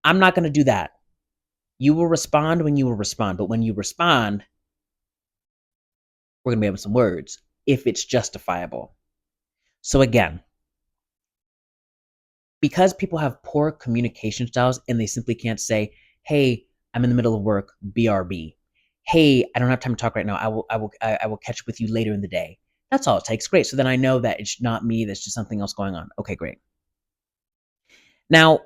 I'm not going to do that. You will respond when you will respond. But when you respond, we're going to be having some words if it's justifiable. So again, because people have poor communication styles and they simply can't say, hey, I'm in the middle of work, BRB. Hey, I don't have time to talk right now. I will catch up with you later in the day. That's all it takes. Great. So then I know that it's not me, that's just something else going on. Okay, great. Now,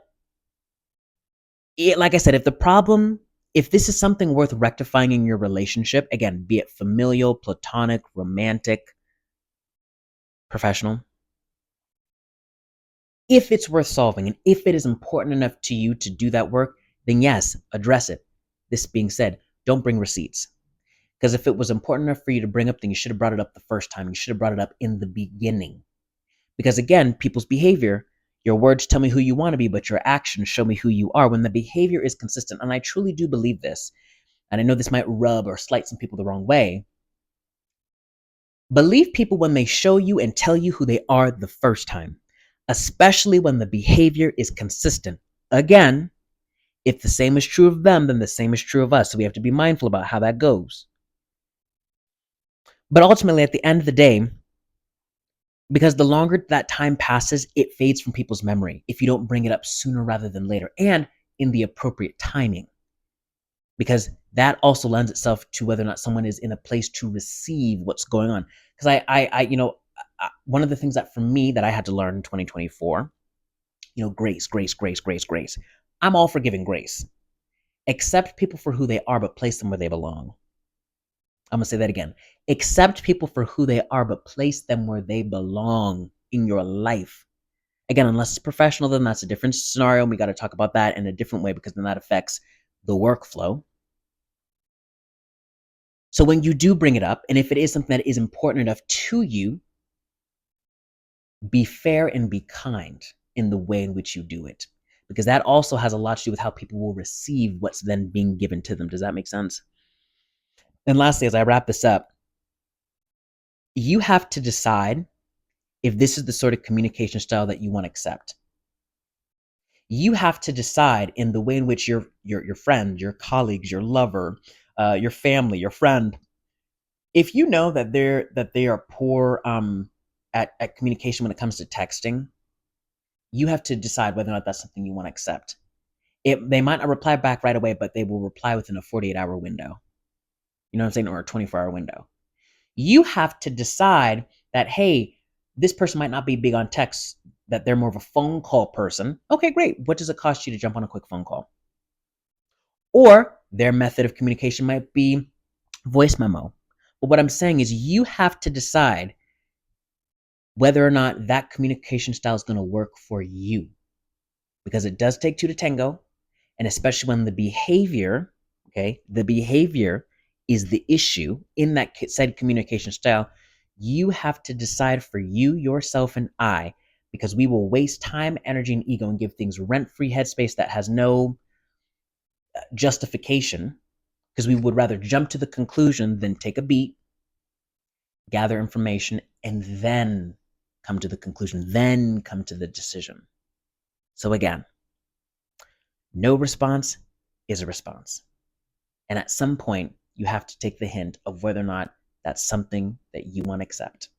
like I said, if this is something worth rectifying in your relationship, again, be it familial, platonic, romantic, professional, if it's worth solving and if it is important enough to you to do that work, then yes, address it. This being said, don't bring receipts. Because if it was important enough for you to bring up, then you should have brought it up the first time. You should have brought it up in the beginning. Because again, people's behavior, your words tell me who you want to be, but your actions show me who you are. When the behavior is consistent, and I truly do believe this, and I know this might rub or slight some people the wrong way, believe people when they show you and tell you who they are the first time, especially when the behavior is consistent. Again, if the same is true of them, then the same is true of us. So we have to be mindful about how that goes. But ultimately, at the end of the day, because the longer that time passes, it fades from people's memory if you don't bring it up sooner rather than later and in the appropriate timing. Because that also lends itself to whether or not someone is in a place to receive what's going on. Because one of the things that for me that I had to learn in 2024, grace, grace, grace, grace, grace. I'm all for giving grace. Accept people for who they are, but place them where they belong. I'm going to say that again. Accept people for who they are, but place them where they belong in your life. Again, unless it's professional, then that's a different scenario. And we got to talk about that in a different way because then that affects the workflow. So when you do bring it up, and if it is something that is important enough to you, be fair and be kind in the way in which you do it. Because that also has a lot to do with how people will receive what's then being given to them. Does that make sense? And lastly, as I wrap this up, you have to decide if this is the sort of communication style that you want to accept. You have to decide in the way in which your friend, your colleagues, your lover, your family, your friend, if you know that they are poor at communication when it comes to texting, you have to decide whether or not that's something you want to accept. They might not reply back right away, but they will reply within a 48-hour window. You know what I'm saying? Or a 24-hour window. You have to decide that, hey, this person might not be big on text, that they're more of a phone call person. Okay, great. What does it cost you to jump on a quick phone call? Or their method of communication might be voice memo. But what I'm saying is you have to decide whether or not that communication style is going to work for you. Because it does take two to tango. And especially when the behavior is the issue in that said communication style, you have to decide for you, yourself, and I, because we will waste time, energy, and ego and give things rent-free headspace that has no justification, because we would rather jump to the conclusion than take a beat, gather information, and then come to the conclusion, then come to the decision. So again, no response is a response. And at some point, you have to take the hint of whether or not that's something that you want to accept.